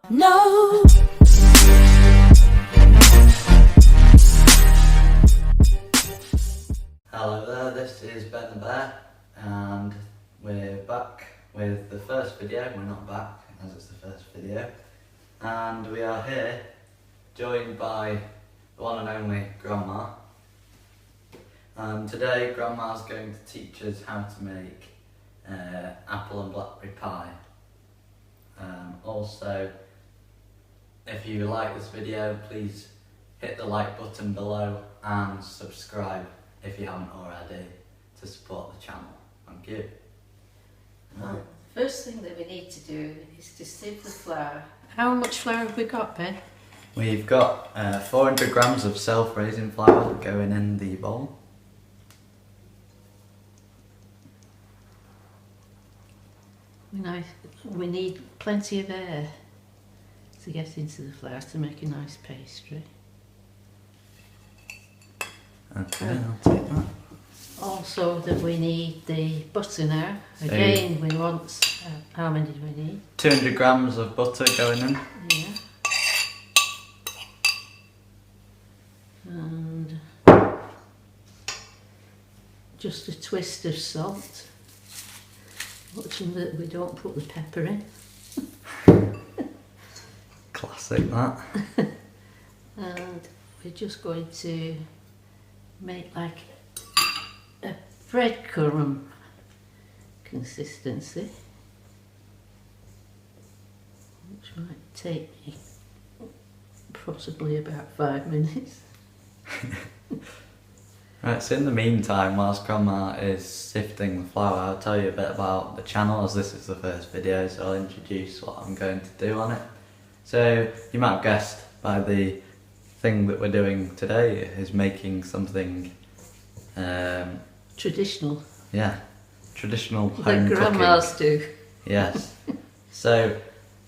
No. Hello there, this is Ben the Bear, and we're back with the first video. We're not back as it's the first video, and we are here joined by the one and only Grandma. Today Grandma's going to teach us how to make apple and blackberry pie. Also, if you like this video, please hit the like button below and subscribe if you haven't already to support the channel. Thank you. Well, the first thing that we need to do is to sieve the flour. How much flour have we got, Ben? We've got 400 grams of self-raising flour going in the bowl. We need plenty of air to get into the flour to make a nice pastry. Okay, I'll take that. Also that we need the butter now. Again, we want, how many do we need? 200 grams of butter going in. Yeah. And just a twist of salt. Watching that we don't put the pepper in. Classic that. And we're just going to make like a breadcrumb consistency, which might take me possibly about 5 minutes. Right, so in the meantime, whilst Grandma is sifting the flour, I'll tell you a bit about the channel, as this is the first video, so I'll introduce what I'm going to do on it. So, you might have guessed by the thing that we're doing today is making something Traditional. Yeah, traditional home Like cooking. grandmas do. Yes. So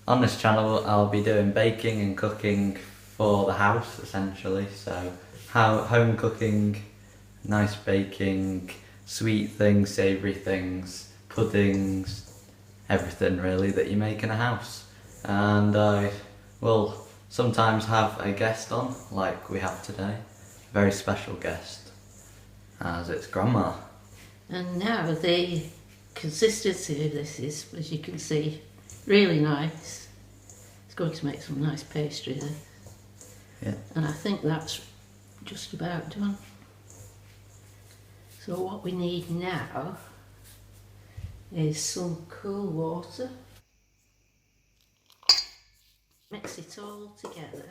on this channel I'll be doing baking and cooking for the house essentially. So home cooking, nice baking, sweet things, savoury things, puddings, everything really that you make in a house. And I will sometimes have a guest on, like we have today, a very special guest, as it's Grandma. And now the consistency of this is, as you can see, really nice. It's going to make some nice pastry there. Yeah. And I think that's just about done. So what we need now is some cool water. Mix it all together.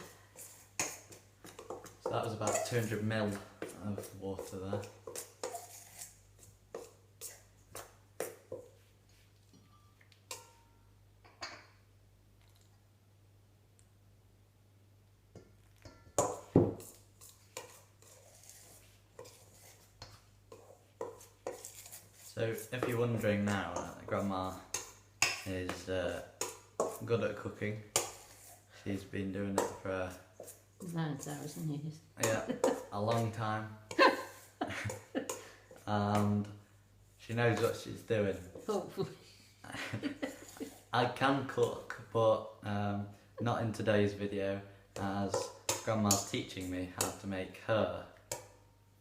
So that was about 200 ml of water there. So if you're wondering now, Grandma is good at cooking. She's been doing it for 9,000 years. a long time. And she knows what she's doing. Hopefully. I can cook, but not in today's video, as Grandma's teaching me how to make her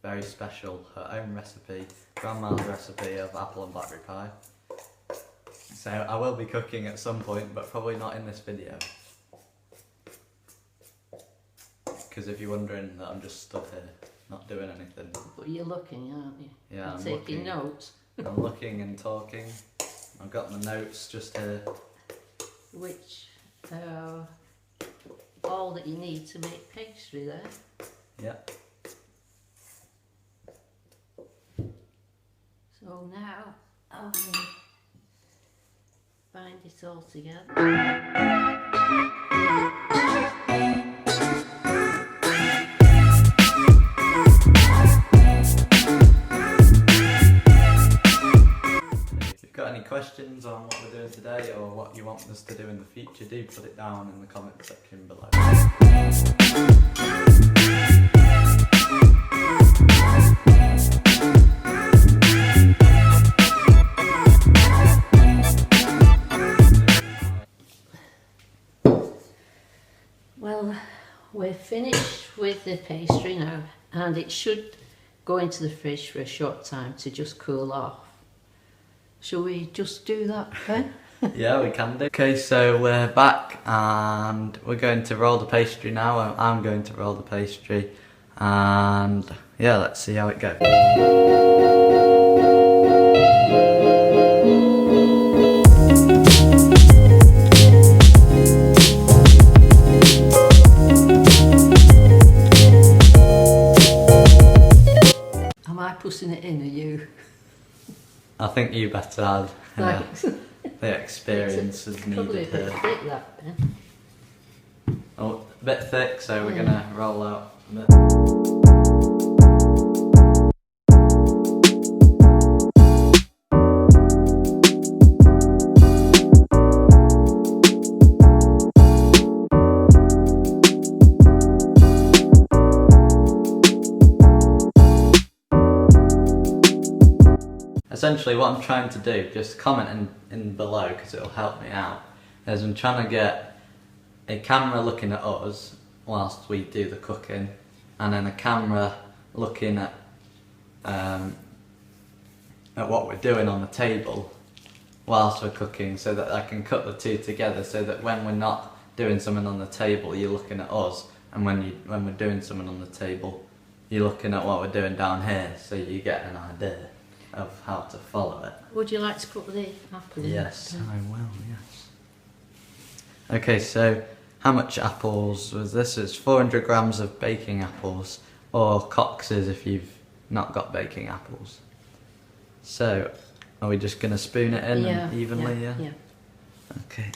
very special, her own recipe, Grandma's recipe of apple and blackberry pie. So I will be cooking at some point, but probably not in this video. Because if you're wondering that I'm just stuck here, not doing anything. But you're looking, aren't you? Yeah, I'm taking looking. notes. I'm looking and talking. I've got my notes just here. Which all that you need to make pastry there. Yeah. So now I'll bind it all together. If you've got any questions on what we're doing today or what you want us to do in the future, do put it down in the comment section below. Well, we're finished with the pastry now, and it should go into the fridge for a short time to just cool off. Shall we just do that, Ben? Yeah, we can do. Okay, so we're back and we're going to roll the pastry now. I'm going to roll the pastry, and yeah, let's see how it goes. Am I putting it in, or you? I think you better have Thanks. the experience as Probably a needed bit here. thick, that, Ben. Oh, a bit thick, so we're Yeah. gonna roll out a bit. Essentially what I'm trying to do, just comment in below because it'll help me out, is I'm trying to get a camera looking at us whilst we do the cooking, and then a camera looking at what we're doing on the table whilst we're cooking, so that I can cut the two together, so that when we're not doing something on the table you're looking at us, and when we're doing something on the table you're looking at what we're doing down here, so you get an idea of how to follow it. Would you like to put the apple in? Yes, Ben? I will, yes. Okay, so how much apples was this? It's 400 grams of baking apples, or coxes if you've not got baking apples. So, are we just going to spoon it in and evenly? Yeah. Okay.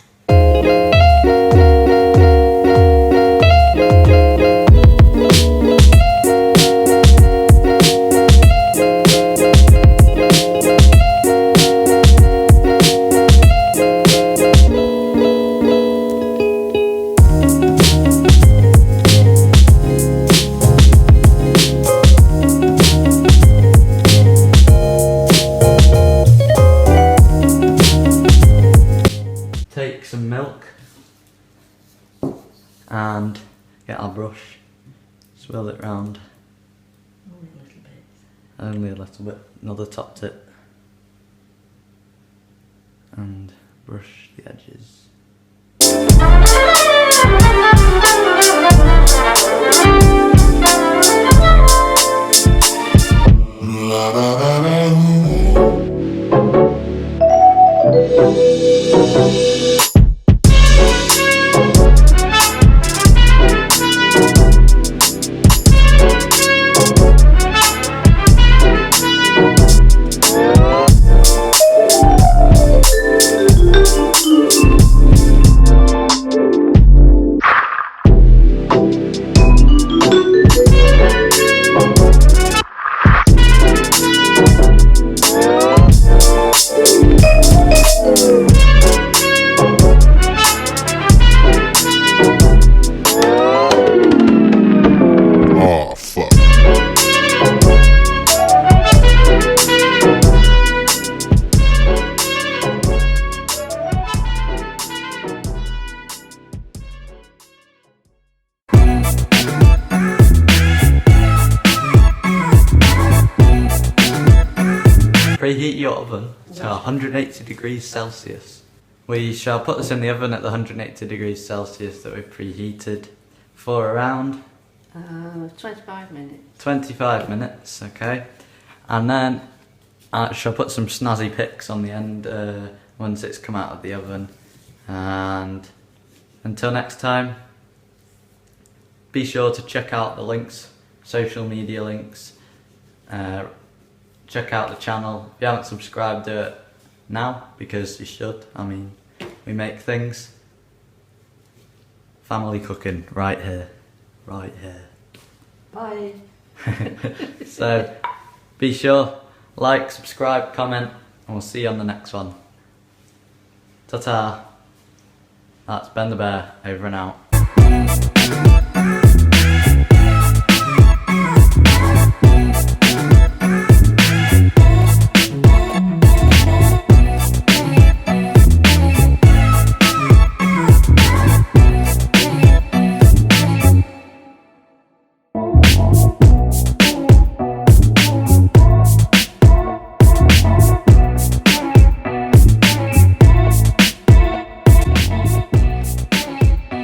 Take some milk and get our brush, swirl it round. Only a little bit. Only a little bit, another top tip, and brush the edges. Oh, fuck. Preheat your oven to 180 degrees Celsius. We shall put this in the oven at the 180 degrees Celsius that we've preheated for around 25 minutes. 25 minutes, okay? And then I shall put some snazzy pics on the end once it's come out of the oven. And until next time, be sure to check out the links, social media links. Check out the channel. If you haven't subscribed, do it now, because you should. I mean, we make things. Family cooking right here. Right here. Bye. So, be sure, like, subscribe, comment, and we'll see you on the next one. Ta-ta. That's Ben the Bear, over and out.